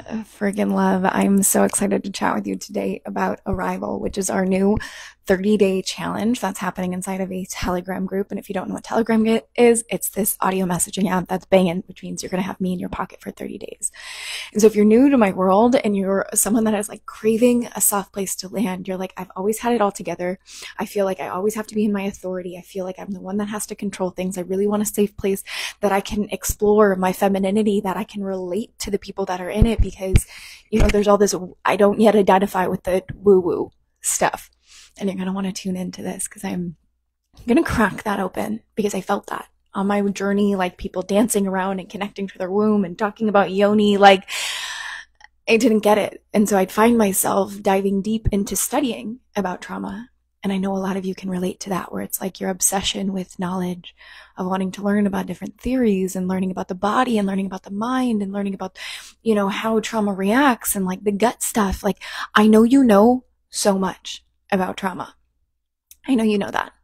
Friggin' love. I'm so excited to chat with you today about Arrival, which is our new 30-day challenge that's happening inside of a Telegram group. And if you don't know what Telegram is, it's this audio messaging app that's banging, which means you're going to have me in your pocket for 30 days. And so if you're new to my world and you're someone that is like craving a soft place to land, you're like, I've always had it all together. I feel like I always have to be in my authority. I feel like I'm the one that has to control things. I really want a safe place that I can explore my femininity, that I can relate to the people that are in it, because, there's all this, I don't yet identify with the woo-woo stuff. And you're going to want to tune into this because I'm going to crack that open, because I felt that on my journey, like people dancing around and connecting to their womb and talking about yoni, like I didn't get it. And so I'd find myself diving deep into studying about trauma. And I know a lot of you can relate to that, where it's like your obsession with knowledge of wanting to learn about different theories and learning about the body and learning about the mind and learning about, how trauma reacts and like the gut stuff. Like, I know you know so much about trauma. I know you know that.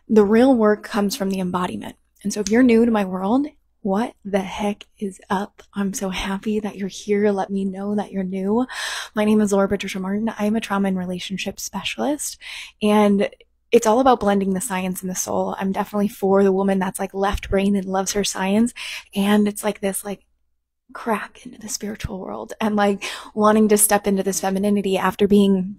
The real work comes from the embodiment. And so if you're new to my world, what the heck is up? I'm so happy that you're here. Let me know that you're new. My name is Laura Patricia Martin. I am a trauma and relationship specialist, and it's all about blending the science and the soul. I'm definitely for the woman that's like left brain and loves her science, and it's like this like crack into the spiritual world and like wanting to step into this femininity after being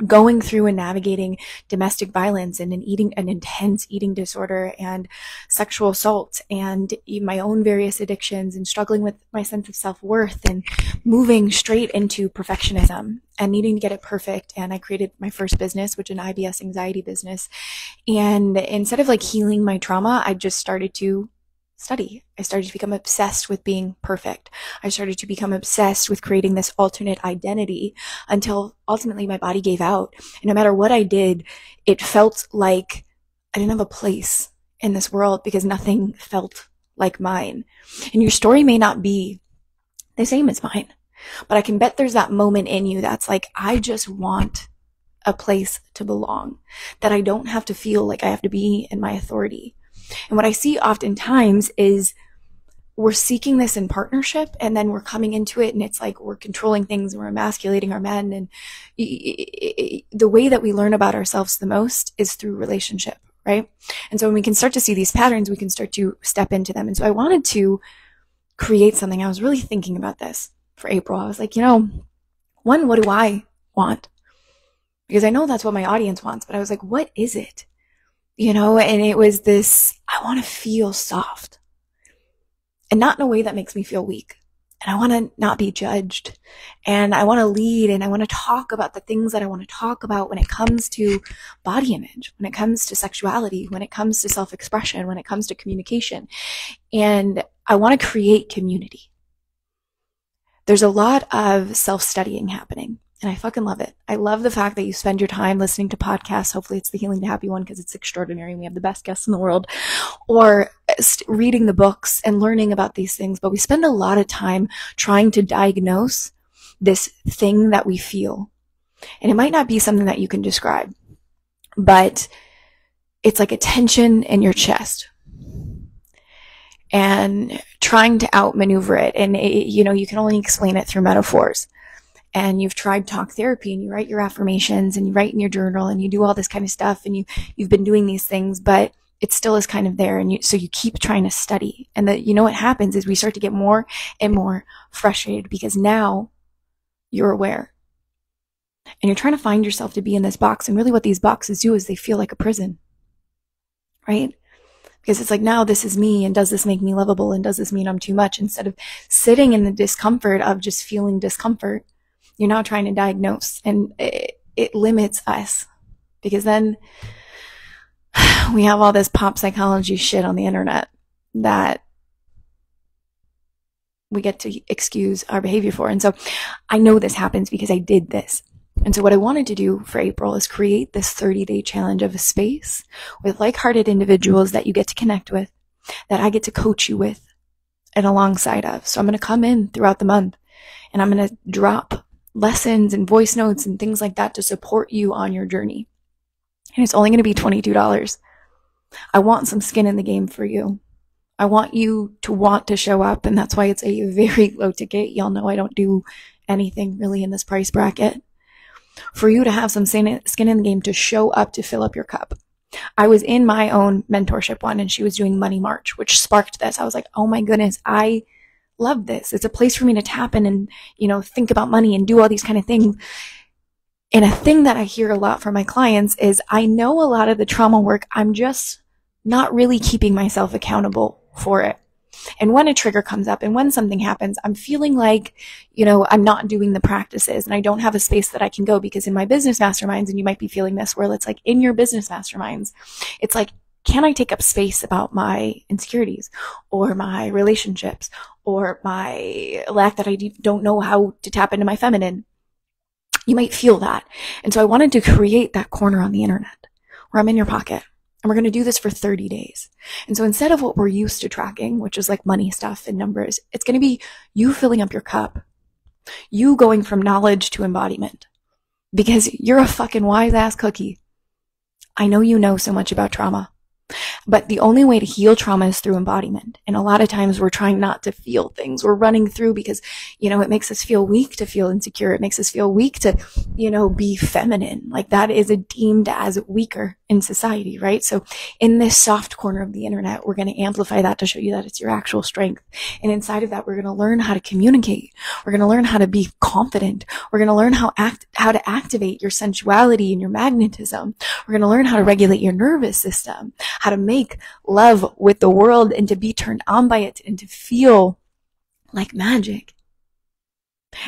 going through and navigating domestic violence and an intense eating disorder and sexual assault and my own various addictions and struggling with my sense of self-worth and moving straight into perfectionism and needing to get it perfect. And I created my first business, which is an IBS anxiety business. And instead of like healing my trauma, I just started to study. I started to become obsessed with being perfect. I started to become obsessed with creating this alternate identity until ultimately my body gave out. And no matter what I did, it felt like I didn't have a place in this world because nothing felt like mine. And your story may not be the same as mine, but I can bet there's that moment in you that's like, I just want a place to belong, that I don't have to feel like I have to be in my authority. And what I see oftentimes is we're seeking this in partnership, and then we're coming into it and it's like we're controlling things and we're emasculating our men. And the way that we learn about ourselves the most is through relationship, right? And so when we can start to see these patterns, we can start to step into them. And so I wanted to create something. I was really thinking about this for April. I was like, one, what do I want? Because I know that's what my audience wants, but I was like, what is it? And it was this, I want to feel soft, and not in a way that makes me feel weak. And I want to not be judged, and I want to lead, and I want to talk about the things that I want to talk about when it comes to body image, when it comes to sexuality, when it comes to self-expression, when it comes to communication. And I want to create community. There's a lot of self-studying happening. And I fucking love it. I love the fact that you spend your time listening to podcasts. Hopefully it's the Healing to Happy one, because it's extraordinary and we have the best guests in the world. Or reading the books and learning about these things. But we spend a lot of time trying to diagnose this thing that we feel. And it might not be something that you can describe, but it's like a tension in your chest. And trying to outmaneuver it. And you can only explain it through metaphors. And you've tried talk therapy, and you write your affirmations and you write in your journal and you do all this kind of stuff, and you've been doing these things, but it still is kind of there. And so you keep trying to study, and what happens is we start to get more and more frustrated because now you're aware and you're trying to find yourself to be in this box. And really what these boxes do is they feel like a prison, right? Because it's like, now this is me, and does this make me lovable, and does this mean I'm too much? Instead of sitting in the discomfort of just feeling discomfort, you're now trying to diagnose, and it limits us, because then we have all this pop psychology shit on the internet that we get to excuse our behavior for. And so I know this happens because I did this. And so what I wanted to do for April is create this 30-day challenge of a space with like-hearted individuals that you get to connect with, that I get to coach you with and alongside of. So I'm going to come in throughout the month, and I'm going to drop lessons and voice notes and things like that to support you on your journey. And it's only going to be $22. I want some skin in the game for you. I want you to want to show up, and that's why it's a very low ticket. Y'all know I don't do anything really in this price bracket. For you to have some skin in the game, to show up, to fill up your cup. I was in my own mentorship one, and she was doing Money March, which sparked this. I was like, oh my goodness, I love this. It's a place for me to tap in and, think about money and do all these kind of things. And a thing that I hear a lot from my clients is I know a lot of the trauma work, I'm just not really keeping myself accountable for it. And when a trigger comes up and when something happens, I'm feeling like, I'm not doing the practices and I don't have a space that I can go, because in my business masterminds, and you might be feeling this, where it's like in your business masterminds, it's like, can I take up space about my insecurities or my relationships or my lack that I don't know how to tap into my feminine? You might feel that. And so I wanted to create that corner on the internet where I'm in your pocket. And we're going to do this for 30 days. And so instead of what we're used to tracking, which is like money stuff and numbers, it's going to be you filling up your cup, you going from knowledge to embodiment, because you're a fucking wise ass cookie. I know you know so much about trauma, but the only way to heal trauma is through embodiment. And a lot of times we're trying not to feel things. We're running through because, it makes us feel weak to feel insecure. It makes us feel weak to, be feminine. Like that is deemed as weaker in society, right? So in this soft corner of the internet, we're going to amplify that to show you that it's your actual strength. And inside of that, we're going to learn how to communicate. We're going to learn how to be confident. We're going to learn how to activate your sensuality and your magnetism. We're going to learn how to regulate your nervous system, how to make love with the world and to be turned on by it and to feel like magic.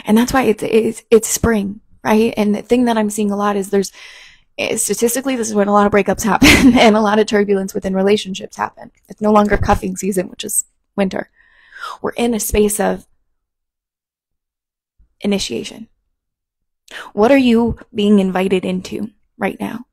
And that's why it's spring, right? And the thing that I'm seeing a lot is statistically, this is when a lot of breakups happen and a lot of turbulence within relationships happen. It's no longer cuffing season, which is winter. We're in a space of initiation. What are you being invited into right now?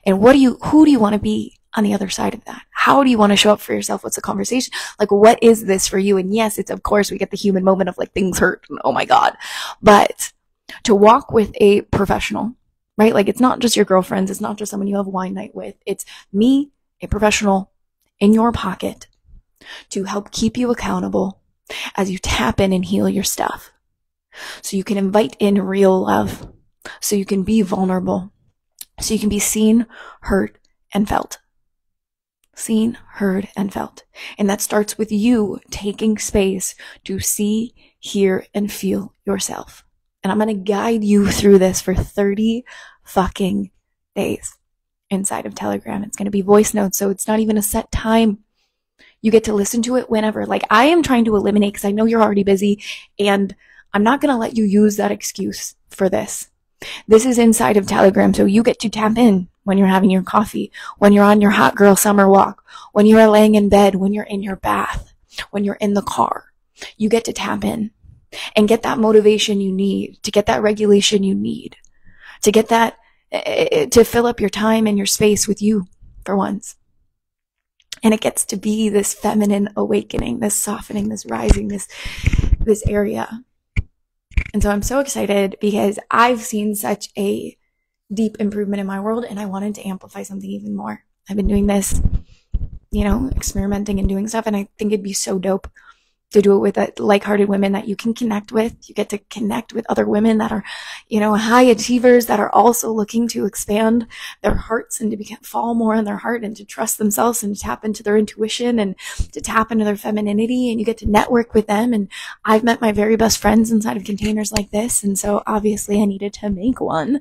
And who do you want to be on the other side of that? How do you want to show up for yourself? What's the conversation? Like, what is this for you? And yes, it's, of course, we get the human moment of like, things hurt. And, oh my God. But to walk with a professional, right? Like, it's not just your girlfriends. It's not just someone you have wine night with. It's me, a professional in your pocket to help keep you accountable as you tap in and heal your stuff. So you can invite in real love. So you can be vulnerable. So you can be seen, heard, and felt. Seen, heard, and felt. And that starts with you taking space to see, hear, and feel yourself. And I'm going to guide you through this for 30 fucking days inside of Telegram. It's going to be voice notes, so it's not even a set time. You get to listen to it whenever. Like, I am trying to eliminate, because I know you're already busy, and I'm not going to let you use that excuse for this. This is inside of Telegram, so you get to tap in when you're having your coffee, when you're on your hot girl summer walk, when you are laying in bed, when you're in your bath, when you're in the car. You get to tap in and get that motivation you need, to get that regulation you need, to get that, to fill up your time and your space with you for once. And it gets to be this feminine awakening, this softening, this rising, this area. And so I'm so excited because I've seen such a deep improvement in my world, and I wanted to amplify something even more. I've been doing this, experimenting and doing stuff, and I think it'd be so dope to do it with like-hearted women that you can connect with. You get to connect with other women that are, high achievers, that are also looking to expand their hearts and to fall more in their heart and to trust themselves and to tap into their intuition and to tap into their femininity. And you get to network with them. And I've met my very best friends inside of containers like this. And so obviously I needed to make one.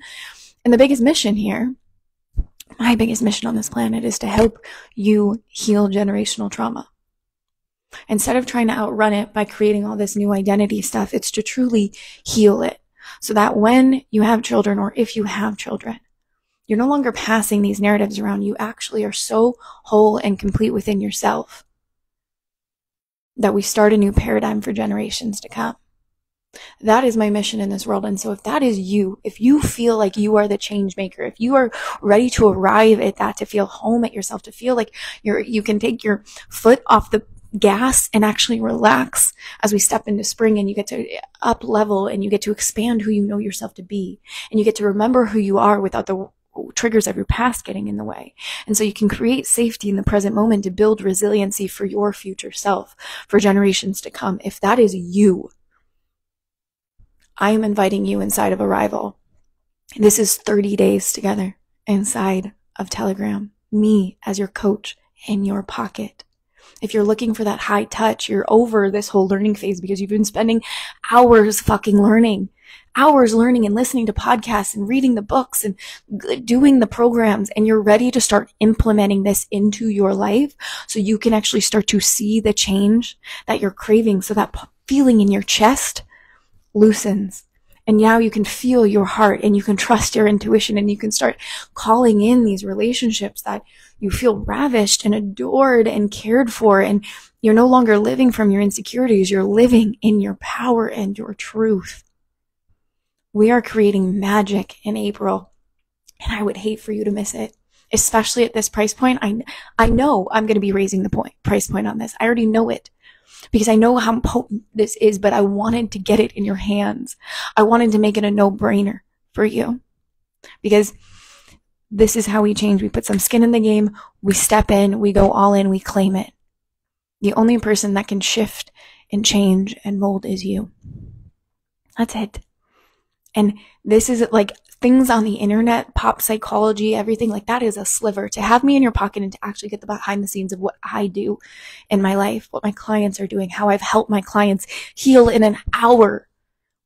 And the biggest mission here, my biggest mission on this planet, is to help you heal generational trauma. Instead of trying to outrun it by creating all this new identity stuff, it's to truly heal it so that when you have children, or if you have children, you're no longer passing these narratives around. You actually are so whole and complete within yourself that we start a new paradigm for generations to come. That is my mission in this world. And so if that is you, if you feel like you are the change maker, if you are ready to arrive at that, to feel home at yourself, to feel like you can take your foot off the gas and actually relax as we step into spring, and you get to up level and you get to expand who you know yourself to be, and you get to remember who you are without the triggers of your past getting in the way. And so you can create safety in the present moment to build resiliency for your future self, for generations to come. If that is you, I am inviting you inside of Arrival. This is 30 days together inside of Telegram. Me as your coach in your pocket. If you're looking for that high touch, you're over this whole learning phase because you've been spending hours fucking learning. Hours learning and listening to podcasts and reading the books and doing the programs, and you're ready to start implementing this into your life so you can actually start to see the change that you're craving, so that feeling in your chest loosens. And now you can feel your heart and you can trust your intuition and you can start calling in these relationships that you feel ravished and adored and cared for. And you're no longer living from your insecurities. You're living in your power and your truth. We are creating magic in April, and I would hate for you to miss it, especially at this price point. I know I'm going to be raising the price point on this. I already know it because I know how potent this is, but I wanted to get it in your hands. I wanted to make it a no-brainer for you because this is how we change. We put some skin in the game. We step in. We go all in. We claim it. The only person that can shift and change and mold is you. That's it. And this is like things on the internet, pop psychology, everything like that is a sliver. To have me in your pocket and to actually get the behind the scenes of what I do in my life, what my clients are doing, how I've helped my clients heal in an hour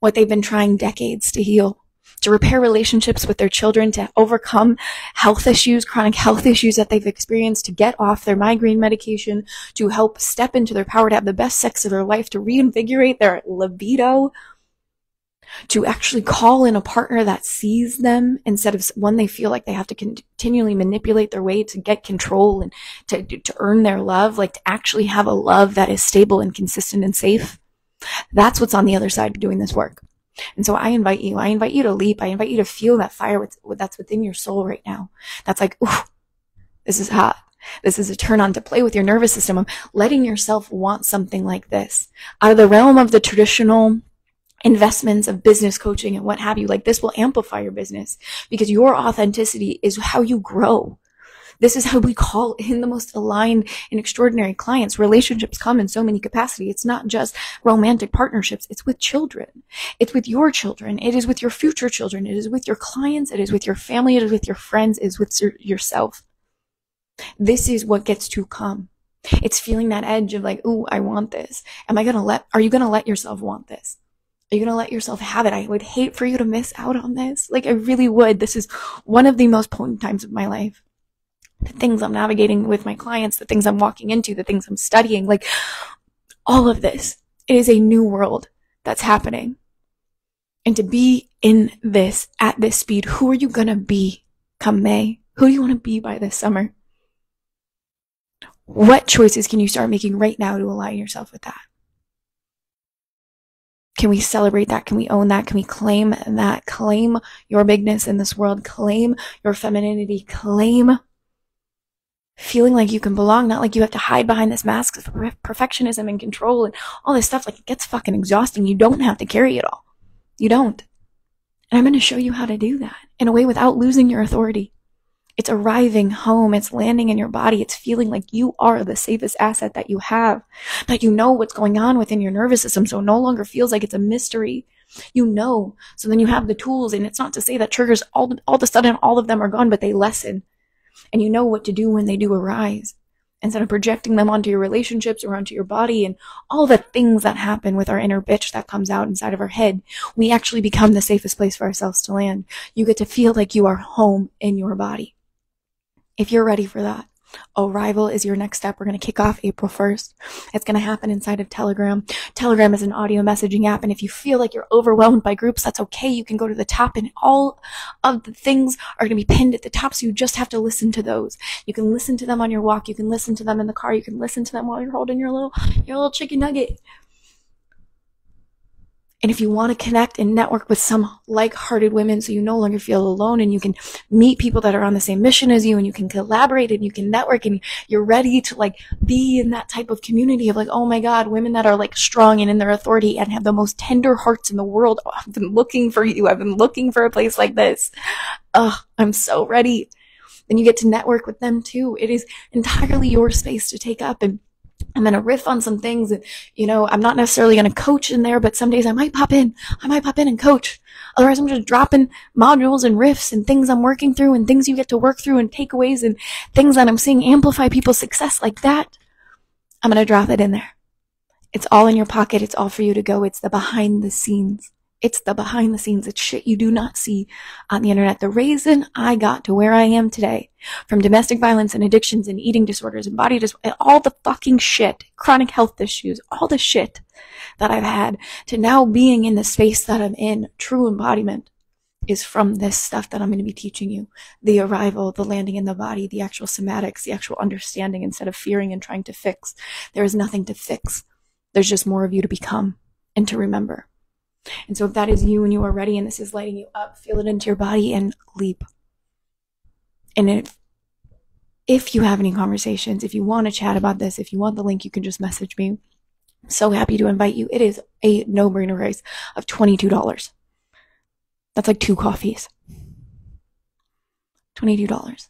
what they've been trying decades to heal, to repair relationships with their children, to overcome health issues, chronic health issues that they've experienced, to get off their migraine medication, to help step into their power, to have the best sex of their life, to reinvigorate their libido, to actually call in a partner that sees them instead of one they feel like they have to continually manipulate their way to get control and to earn their love, like to actually have a love that is stable and consistent and safe. That's what's on the other side of doing this work. And so I invite you to leap. I invite you to feel that fire that's within your soul right now. That's like, ooh, this is hot. This is a turn on to play with your nervous system. I'm letting yourself want something like this out of the realm of the traditional investments of business coaching and what have you. Like, this will amplify your business because your authenticity is how you grow. This is how we call in the most aligned and extraordinary clients. Relationships come in so many capacities. It's not just romantic partnerships. It's with children. It's with your children. It is with your future children. It is with your clients. It is with your family. It is with your friends. It is with yourself. This is what gets to come. It's feeling that edge of like, ooh, I want this. Are you going to let yourself want this? Are you going to let yourself have it? I would hate for you to miss out on this. Like, I really would. This is one of the most potent times of my life. The things I'm navigating with my clients, the things I'm walking into, the things I'm studying, like all of this. It is a new world that's happening. And to be in this at this speed, who are you going to be come May? Who do you want to be by this summer? What choices can you start making right now to align yourself with that? Can we celebrate that? Can we own that? Can we claim that? Claim your bigness in this world. Claim your femininity. Claim feeling like you can belong, not like you have to hide behind this mask of perfectionism and control and all this stuff. Like, it gets fucking exhausting. You don't have to carry it all. You don't. And I'm going to show you how to do that in a way without losing your authority. It's arriving home. It's landing in your body. It's feeling like you are the safest asset that you have, that you know what's going on within your nervous system. So it no longer feels like it's a mystery. You know, so then you have the tools, and it's not to say that triggers all of a sudden all of them are gone, but they lessen, and you know what to do when they do arise. Instead of projecting them onto your relationships or onto your body and all the things that happen with our inner bitch that comes out inside of our head, we actually become the safest place for ourselves to land. You get to feel like you are home in your body. If you're ready for that, Arrival is your next step. We're going to kick off April 1st. It's going to happen inside of Telegram. Telegram is an audio messaging app, and if you feel like you're overwhelmed by groups, that's okay. You can go to the top, and all of the things are going to be pinned at the top, so you just have to listen to those. You can listen to them on your walk. You can listen to them in the car. You can listen to them while you're holding your little chicken nugget. And if you want to connect and network with some like-hearted women so you no longer feel alone and you can meet people that are on the same mission as you and you can collaborate and you can network and you're ready to like be in that type of community of like, oh my God, women that are like strong and in their authority and have the most tender hearts in the world. Oh, I've been looking for you. I've been looking for a place like this. Oh, I'm so ready. And you get to network with them too. It is entirely your space to take up, and I'm going to riff on some things. And, I'm not necessarily going to coach in there, but some days I might pop in and coach. Otherwise, I'm just dropping modules and riffs and things I'm working through and things you get to work through and takeaways and things that I'm seeing amplify people's success like that. I'm going to drop it in there. It's all in your pocket. It's all for you to go. It's the behind the scenes. It's the behind the scenes. It's shit you do not see on the internet. The reason I got to where I am today, from domestic violence and addictions and eating disorders and body disorders, all the fucking shit, chronic health issues, all the shit that I've had, to now being in the space that I'm in, true embodiment, is from this stuff that I'm going to be teaching you. The arrival, the landing in the body, the actual somatics, the actual understanding instead of fearing and trying to fix. There is nothing to fix. There's just more of you to become and to remember. And so if that is you and you are ready and this is lighting you up, feel it into your body and leap. And if you have any conversations, if you want to chat about this, if you want the link, you can just message me. I'm so happy to invite you. It is a no-brainer price of $22. That's like 2 coffees. $22.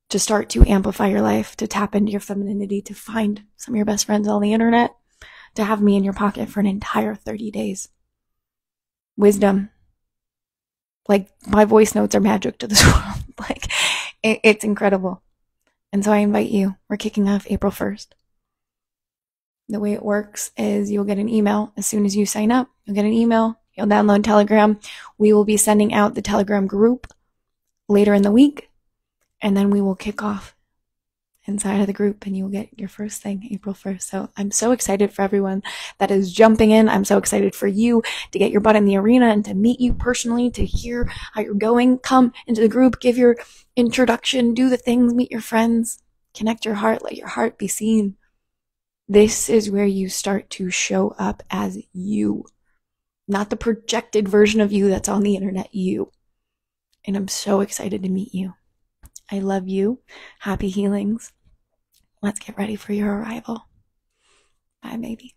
To start to amplify your life, to tap into your femininity, to find some of your best friends on the internet, to have me in your pocket for an entire 30 days. Wisdom. Like, my voice notes are magic to this world. Like, it's incredible. And so I invite you. We're kicking off April 1st. The way it works is you'll get an email as soon as you sign up. You'll get an email. You'll download Telegram. We will be sending out the Telegram group later in the week. And then we will kick off inside of the group and you'll get your first thing April 1st. So I'm so excited for everyone that is jumping in. I'm so excited for you to get your butt in the arena and to meet you personally, to hear how you're going. Come into the group, give your introduction, do the things, meet your friends, connect your heart, let your heart be seen. This is where you start to show up as you, not the projected version of you that's on the internet, you. And I'm so excited to meet you. I love you. Happy healings. Let's get ready for your arrival. Bye, baby.